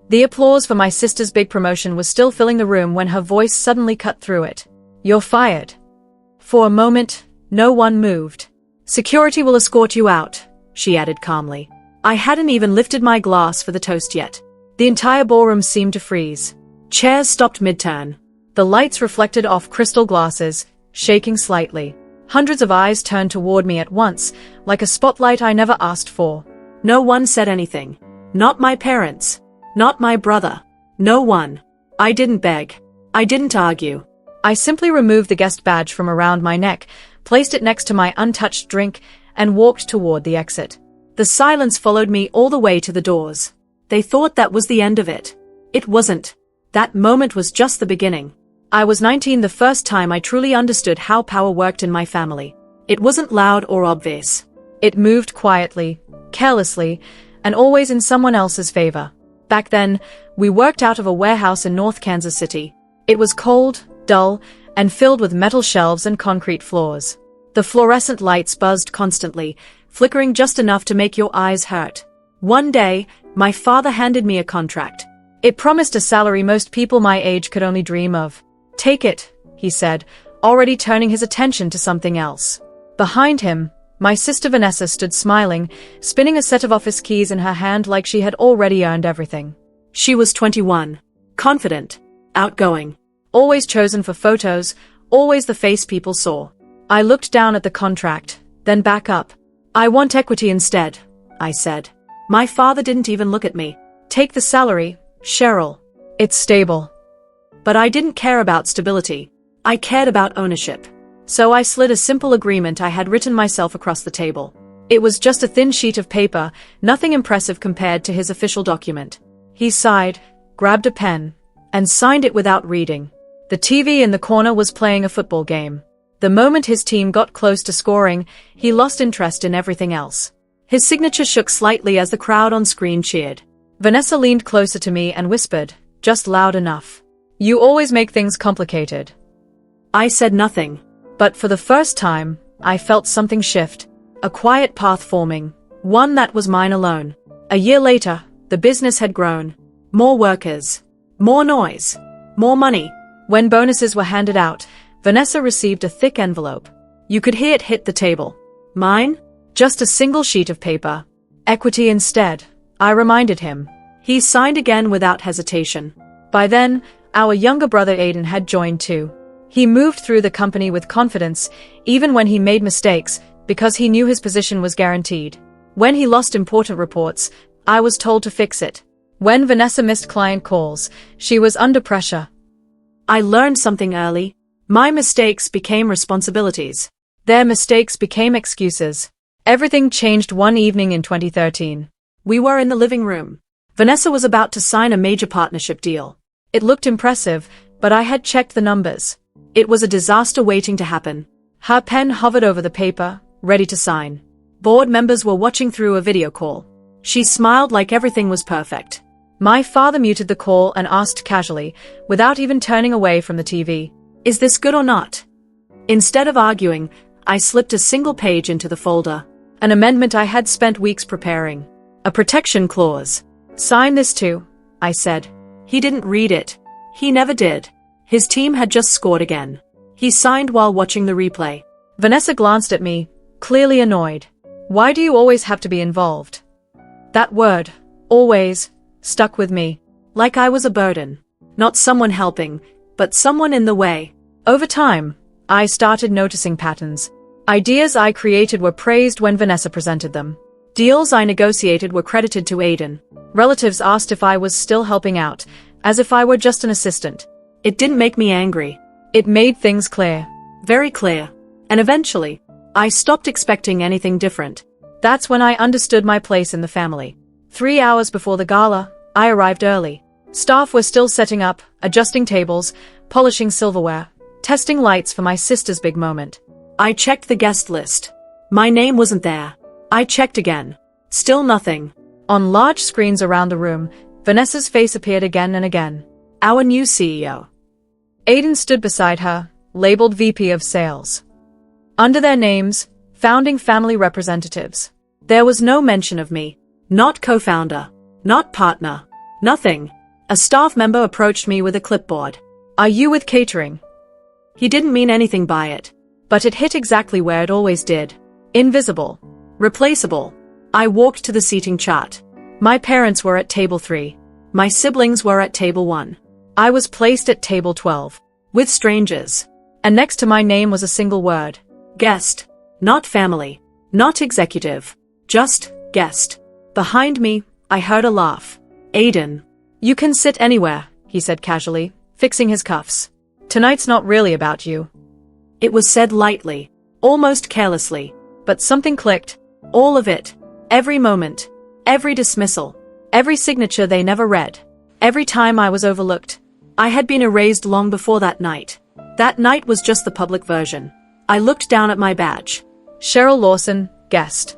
The applause for my sister's big promotion was still filling the room when her voice suddenly cut through it. "You're fired." For a moment, no one moved. "Security will escort you out," she added calmly. I hadn't even lifted my glass for the toast yet. The entire ballroom seemed to freeze. Chairs stopped mid-turn. The lights reflected off crystal glasses, shaking slightly. Hundreds of eyes turned toward me at once, like a spotlight I never asked for. No one said anything. Not my parents. Not my brother. No one. I didn't beg. I didn't argue. I simply removed the guest badge from around my neck, placed it next to my untouched drink, and walked toward the exit. The silence followed me all the way to the doors. They thought that was the end of it. It wasn't. That moment was just the beginning. I was 19 the first time I truly understood how power worked in my family. It wasn't loud or obvious. It moved quietly, carelessly, and always in someone else's favor. Back then, we worked out of a warehouse in North Kansas City. It was cold, dull, and filled with metal shelves and concrete floors. The fluorescent lights buzzed constantly, flickering just enough to make your eyes hurt. One day, my father handed me a contract. It promised a salary most people my age could only dream of. "Take it," he said, already turning his attention to something else. Behind him, my sister Vanessa stood smiling, spinning a set of office keys in her hand like she had already earned everything. She was 21, confident, outgoing, always chosen for photos, always the face people saw. I looked down at the contract, then back up. "I want equity instead," I said. My father didn't even look at me. "Take the salary, Cheryl. It's stable." But I didn't care about stability. I cared about ownership. So I slid a simple agreement I had written myself across the table. It was just a thin sheet of paper, nothing impressive compared to his official document. He sighed, grabbed a pen, and signed it without reading. The TV in the corner was playing a football game. The moment his team got close to scoring, he lost interest in everything else. His signature shook slightly as the crowd on screen cheered. Vanessa leaned closer to me and whispered, just loud enough, "You always make things complicated." I said nothing, but for the first time, I felt something shift. A quiet path forming, one that was mine alone. A year later, the business had grown. More workers. More noise. More money. When bonuses were handed out, Vanessa received a thick envelope. You could hear it hit the table. Mine? Just a single sheet of paper. Equity instead, I reminded him. He signed again without hesitation. By then, our younger brother Aiden had joined too. He moved through the company with confidence, even when he made mistakes, because he knew his position was guaranteed. When he lost important reports, I was told to fix it. When Vanessa missed client calls, she was under pressure. I learned something early. My mistakes became responsibilities. Their mistakes became excuses. Everything changed one evening in 2013. We were in the living room. Vanessa was about to sign a major partnership deal. It looked impressive, but I had checked the numbers. It was a disaster waiting to happen. Her pen hovered over the paper, ready to sign. Board members were watching through a video call. She smiled like everything was perfect. My father muted the call and asked casually, without even turning away from the TV, "Is this good or not?" Instead of arguing, I slipped a single page into the folder. An amendment I had spent weeks preparing. A protection clause. "Sign this too," I said. He didn't read it. He never did. His team had just scored again. He signed while watching the replay. Vanessa glanced at me, clearly annoyed. "Why do you always have to be involved?" That word, always, stuck with me. Like I was a burden. Not someone helping, but someone in the way. Over time, I started noticing patterns. Ideas I created were praised when Vanessa presented them. Deals I negotiated were credited to Aiden. Relatives asked if I was still helping out, as if I were just an assistant. It didn't make me angry. It made things clear. Very clear. And eventually, I stopped expecting anything different. That's when I understood my place in the family. 3 hours before the gala, I arrived early. Staff were still setting up, adjusting tables, polishing silverware, testing lights for my sister's big moment. I checked the guest list. My name wasn't there. I checked again. Still nothing. On large screens around the room, Vanessa's face appeared again and again. Our new CEO. Aiden stood beside her, labeled VP of Sales. Under their names, founding family representatives. There was no mention of me. Not co-founder. Not partner. Nothing. A staff member approached me with a clipboard. "Are you with catering?" He didn't mean anything by it, but it hit exactly where it always did. Invisible. Replaceable. I walked to the seating chart. My parents were at table 3. My siblings were at table 1. I was placed at table 12. With strangers. And next to my name was a single word. Guest. Not family. Not executive. Just guest. Behind me, I heard a laugh. "Aiden. You can sit anywhere," he said casually, fixing his cuffs. "Tonight's not really about you." It was said lightly, almost carelessly, but something clicked. All of it. Every moment. Every dismissal. Every signature they never read. Every time I was overlooked. I had been erased long before that night. That night was just the public version. I looked down at my badge. Cheryl Lawson, guest.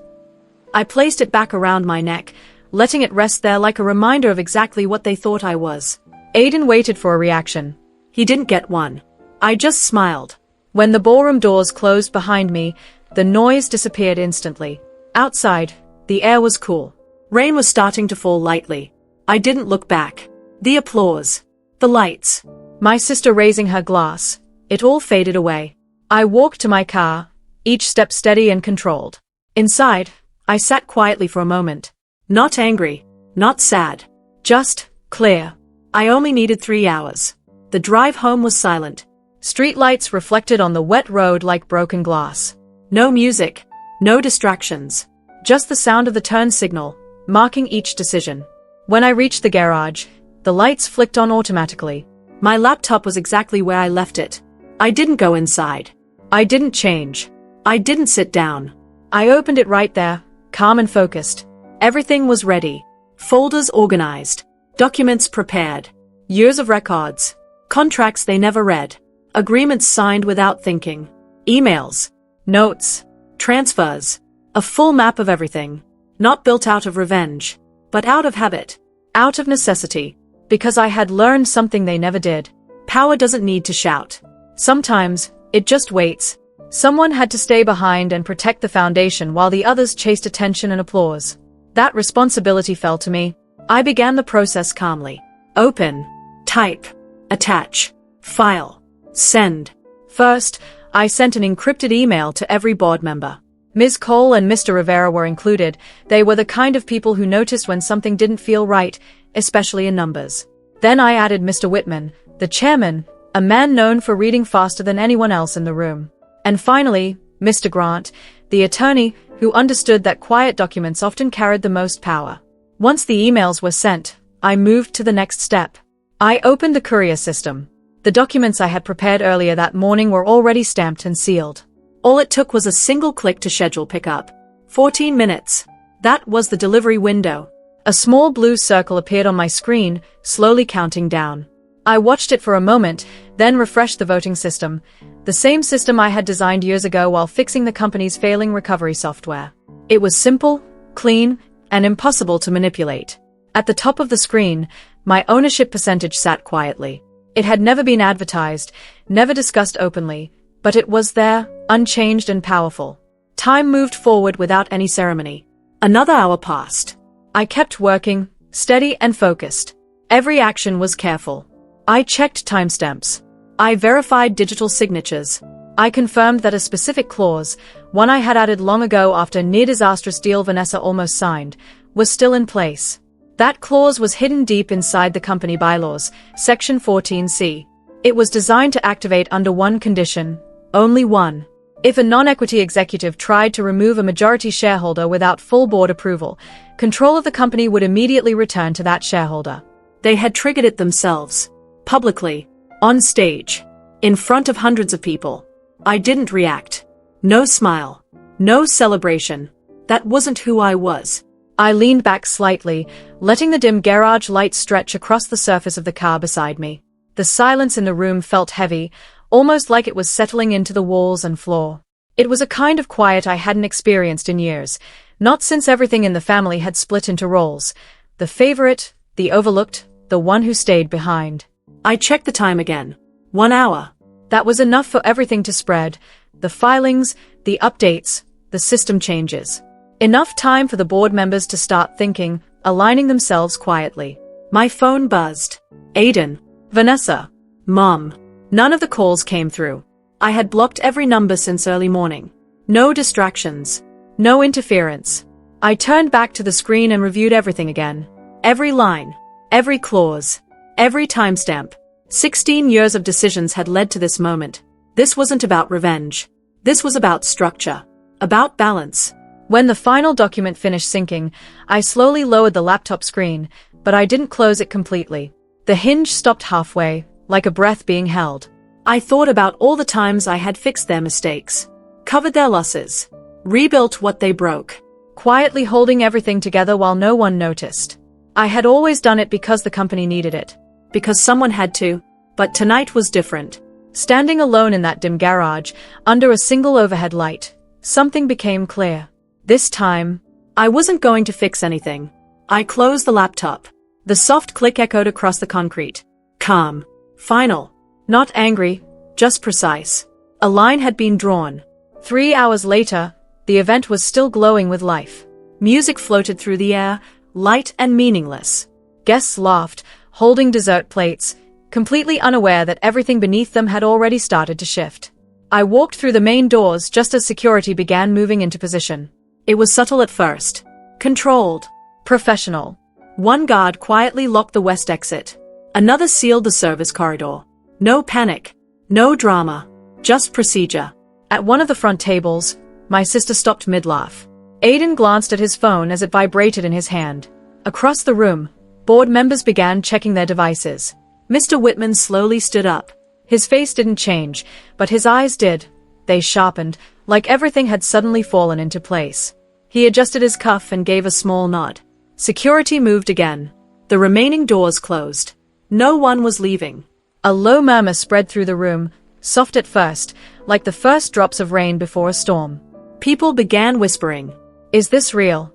I placed it back around my neck, letting it rest there like a reminder of exactly what they thought I was. Aiden waited for a reaction. He didn't get one. I just smiled. When the ballroom doors closed behind me, the noise disappeared instantly. Outside, the air was cool. Rain was starting to fall lightly. I didn't look back. The applause. The lights. My sister raising her glass. It all faded away. I walked to my car, each step steady and controlled. Inside, I sat quietly for a moment. Not angry, not sad, just clear. I only needed 3 hours. The drive home was silent. Streetlights reflected on the wet road like broken glass. No music, no distractions. Just the sound of the turn signal, marking each decision. When I reached the garage, the lights flicked on automatically. My laptop was exactly where I left it. I didn't go inside. I didn't change. I didn't sit down. I opened it right there, calm and focused. Everything was ready. Folders organized. Documents prepared. Years of records. Contracts they never read. Agreements signed without thinking. Emails. Notes. Transfers. A full map of everything. Not built out of revenge, but out of habit. Out of necessity. Because I had learned something they never did. Power doesn't need to shout. Sometimes, it just waits. Someone had to stay behind and protect the foundation while the others chased attention and applause. That responsibility fell to me. I began the process calmly. Open. Type. Attach. File. Send. First, I sent an encrypted email to every board member. Ms. Cole and Mr. Rivera were included. They were the kind of people who noticed when something didn't feel right, especially in numbers. Then I added Mr. Whitman, the chairman, a man known for reading faster than anyone else in the room. And finally, Mr. Grant, the attorney, who understood that quiet documents often carried the most power. Once the emails were sent, I moved to the next step. I opened the courier system. The documents I had prepared earlier that morning were already stamped and sealed. All it took was a single click to schedule pickup. 14 minutes. That was the delivery window. A small blue circle appeared on my screen, slowly counting down. I watched it for a moment, then refreshed the voting system, the same system I had designed years ago while fixing the company's failing recovery software. It was simple, clean, and impossible to manipulate. At the top of the screen, my ownership percentage sat quietly. It had never been advertised, never discussed openly, but it was there, unchanged and powerful. Time moved forward without any ceremony. Another hour passed. I kept working, steady and focused. Every action was careful. I checked timestamps. I verified digital signatures. I confirmed that a specific clause, one I had added long ago after a near-disastrous deal Vanessa almost signed, was still in place. That clause was hidden deep inside the company bylaws, Section 14C. It was designed to activate under one condition, only one. If a non-equity executive tried to remove a majority shareholder without full board approval, control of the company would immediately return to that shareholder. They had triggered it themselves. Publicly. On stage. In front of hundreds of people. I didn't react. No smile. No celebration. That wasn't who I was. I leaned back slightly, letting the dim garage light stretch across the surface of the car beside me. The silence in the room felt heavy, almost like it was settling into the walls and floor. It was a kind of quiet I hadn't experienced in years, not since everything in the family had split into roles. The favorite, the overlooked, the one who stayed behind. I checked the time again. 1 hour. That was enough for everything to spread. The filings, the updates, the system changes. Enough time for the board members to start thinking, aligning themselves quietly. My phone buzzed. Aiden. Vanessa. Mom. None of the calls came through. I had blocked every number since early morning. No distractions. No interference. I turned back to the screen and reviewed everything again. Every line. Every clause. Every timestamp. 16 years of decisions had led to this moment. This wasn't about revenge. This was about structure. About balance. When the final document finished syncing, I slowly lowered the laptop screen, but I didn't close it completely. The hinge stopped halfway, like a breath being held. I thought about all the times I had fixed their mistakes, covered their losses, rebuilt what they broke, quietly holding everything together while no one noticed. I had always done it because the company needed it, because someone had to, but tonight was different. Standing alone in that dim garage, under a single overhead light, something became clear. This time, I wasn't going to fix anything. I closed the laptop. The soft click echoed across the concrete. Calm. Final. Not angry, just precise. A line had been drawn. 3 hours later, the event was still glowing with life. Music floated through the air, light and meaningless. Guests laughed, holding dessert plates, completely unaware that everything beneath them had already started to shift. I walked through the main doors just as security began moving into position. It was subtle at first. Controlled. Professional. One guard quietly locked the west exit. Another sealed the service corridor. No panic. No drama. Just procedure. At one of the front tables, my sister stopped mid-laugh. Aiden glanced at his phone as it vibrated in his hand. Across the room, board members began checking their devices. Mr. Whitman slowly stood up. His face didn't change, but his eyes did. They sharpened, like everything had suddenly fallen into place. He adjusted his cuff and gave a small nod. Security moved again. The remaining doors closed. No one was leaving. A low murmur spread through the room, soft at first, like the first drops of rain before a storm. People began whispering. Is this real?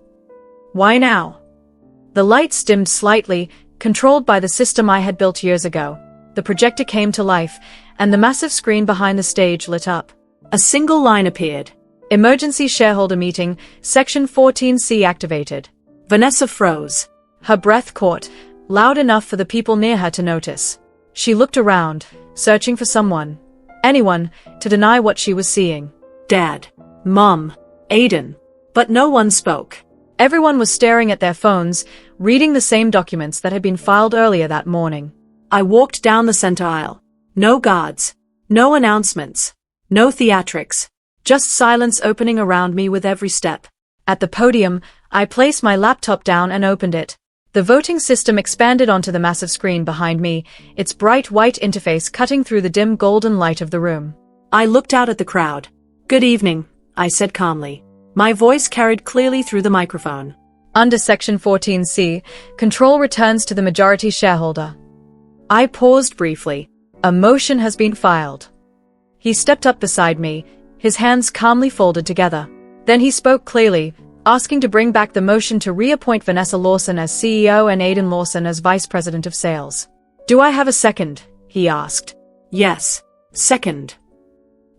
Why now? The lights dimmed slightly, controlled by the system I had built years ago. The projector came to life, and the massive screen behind the stage lit up. A single line appeared. Emergency shareholder meeting, Section 14C activated. Vanessa froze. Her breath caught, loud enough for the people near her to notice. She looked around, searching for someone. Anyone, to deny what she was seeing. Dad. Mom. Aiden. But no one spoke. Everyone was staring at their phones, reading the same documents that had been filed earlier that morning. I walked down the center aisle. No guards. No announcements. No theatrics. Just silence opening around me with every step. At the podium, I placed my laptop down and opened it. The voting system expanded onto the massive screen behind me, its bright white interface cutting through the dim golden light of the room. I looked out at the crowd. Good evening, I said calmly. My voice carried clearly through the microphone. Under Section 14C, control returns to the majority shareholder. I paused briefly. A motion has been filed. He stepped up beside me, his hands calmly folded together. Then he spoke clearly, asking to bring back the motion to reappoint Vanessa Lawson as CEO and Aiden Lawson as Vice President of Sales. Do I have a second? He asked. Yes. Second.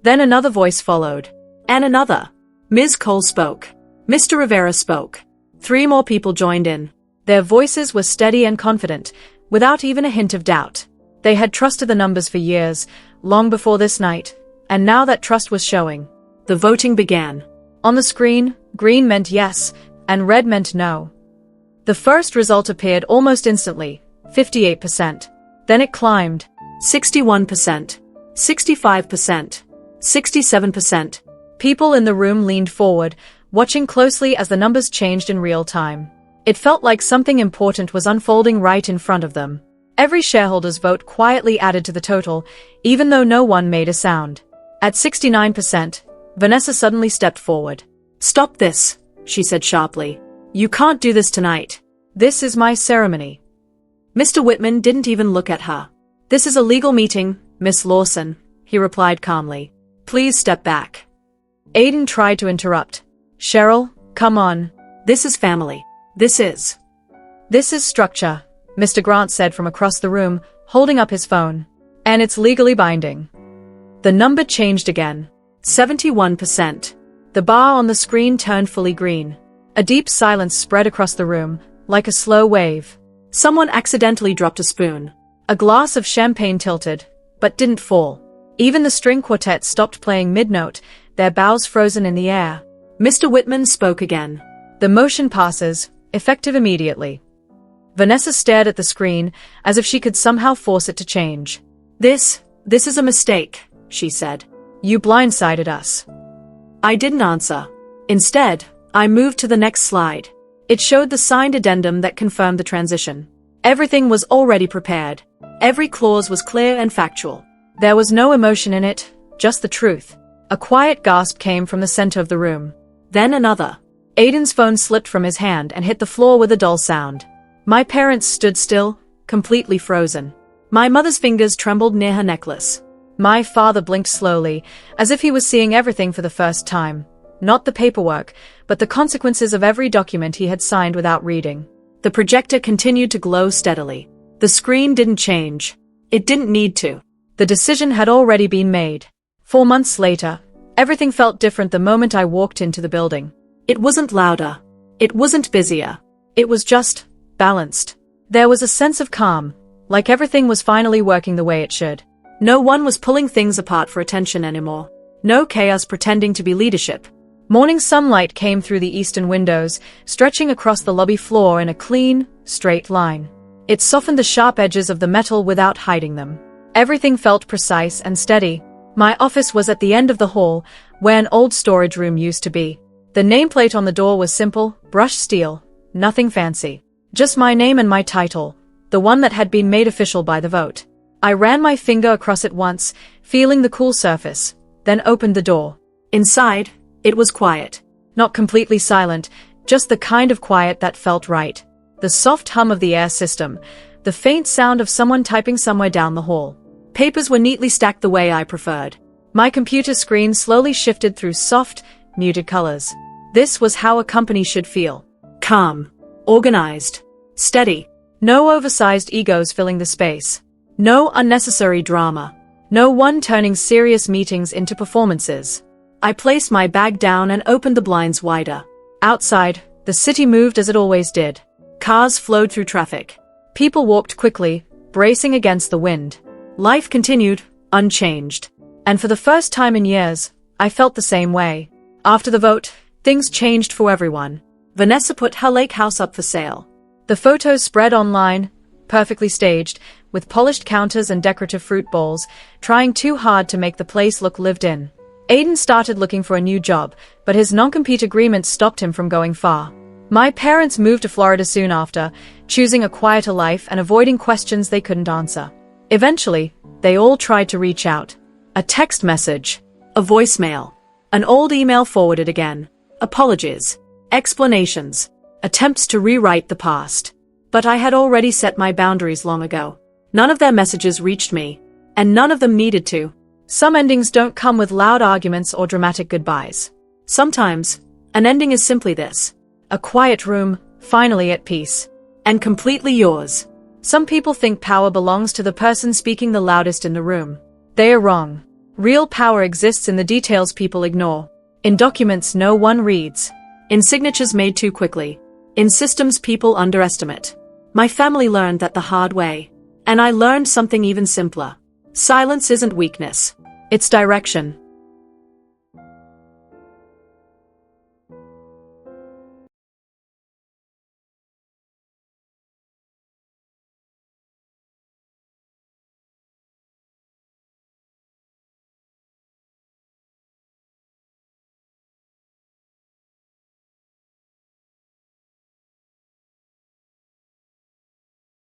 Then another voice followed. And another. Ms. Cole spoke. Mr. Rivera spoke. 3 more people joined in. Their voices were steady and confident, without even a hint of doubt. They had trusted the numbers for years, long before this night, and now that trust was showing. The voting began. On the screen, green meant yes, and red meant no. The first result appeared almost instantly, 58%. Then it climbed. 61%. 65%. 67%. People in the room leaned forward, watching closely as the numbers changed in real time. It felt like something important was unfolding right in front of them. Every shareholder's vote quietly added to the total, even though no one made a sound. At 69%, Vanessa suddenly stepped forward. Stop this, she said sharply. You can't do this tonight. This is my ceremony. Mr. Whitman didn't even look at her. This is a legal meeting, Miss Lawson, he replied calmly. Please step back. Aiden tried to interrupt. Cheryl, come on. This is family. This is structure, Mr. Grant said from across the room, holding up his phone. And it's legally binding. The number changed again. 71%. The bar on the screen turned fully green. A deep silence spread across the room, like a slow wave. Someone accidentally dropped a spoon. A glass of champagne tilted, but didn't fall. Even the string quartet stopped playing mid-note, their bows frozen in the air. Mr. Whitman spoke again. The motion passes, effective immediately. Vanessa stared at the screen, as if she could somehow force it to change. This is a mistake, she said. You blindsided us. I didn't answer. Instead, I moved to the next slide. It showed the signed addendum that confirmed the transition. Everything was already prepared. Every clause was clear and factual. There was no emotion in it, just the truth. A quiet gasp came from the center of the room. Then another. Aiden's phone slipped from his hand and hit the floor with a dull sound. My parents stood still, completely frozen. My mother's fingers trembled near her necklace. My father blinked slowly, as if he was seeing everything for the first time. Not the paperwork, but the consequences of every document he had signed without reading. The projector continued to glow steadily. The screen didn't change. It didn't need to. The decision had already been made. 4 months later, everything felt different the moment I walked into the building. It wasn't louder. It wasn't busier. It was just balanced. There was a sense of calm, like everything was finally working the way it should. No one was pulling things apart for attention anymore. No chaos pretending to be leadership. Morning sunlight came through the eastern windows, stretching across the lobby floor in a clean, straight line. It softened the sharp edges of the metal without hiding them. Everything felt precise and steady. My office was at the end of the hall, where an old storage room used to be. The nameplate on the door was simple, brushed steel, nothing fancy. Just my name and my title, the one that had been made official by the vote. I ran my finger across it once, feeling the cool surface, then opened the door. Inside, it was quiet. Not completely silent, just the kind of quiet that felt right. The soft hum of the air system, the faint sound of someone typing somewhere down the hall. Papers were neatly stacked the way I preferred. My computer screen slowly shifted through soft, muted colors. This was how a company should feel. Calm. Organized. Steady. No oversized egos filling the space. No unnecessary drama. No one turning serious meetings into performances. I placed my bag down and opened the blinds wider. Outside, the city moved as it always did. Cars flowed through traffic. People walked quickly, bracing against the wind. Life continued, unchanged. And for the first time in years, I felt the same way. After the vote, things changed for everyone. Vanessa put her lake house up for sale. The photos spread online, perfectly staged, with polished counters and decorative fruit bowls, trying too hard to make the place look lived in. Aiden started looking for a new job, but his non-compete agreement stopped him from going far. My parents moved to Florida soon after, choosing a quieter life and avoiding questions they couldn't answer. Eventually, they all tried to reach out. A text message. A voicemail. An old email forwarded again. Apologies. Explanations. Attempts to rewrite the past. But I had already set my boundaries long ago. None of their messages reached me. And none of them needed to. Some endings don't come with loud arguments or dramatic goodbyes. Sometimes, an ending is simply this. A quiet room, finally at peace. And completely yours. Some people think power belongs to the person speaking the loudest in the room. They are wrong. Real power exists in the details people ignore. In documents no one reads. In signatures made too quickly. In systems people underestimate. My family learned that the hard way. And I learned something even simpler. Silence isn't weakness. It's direction.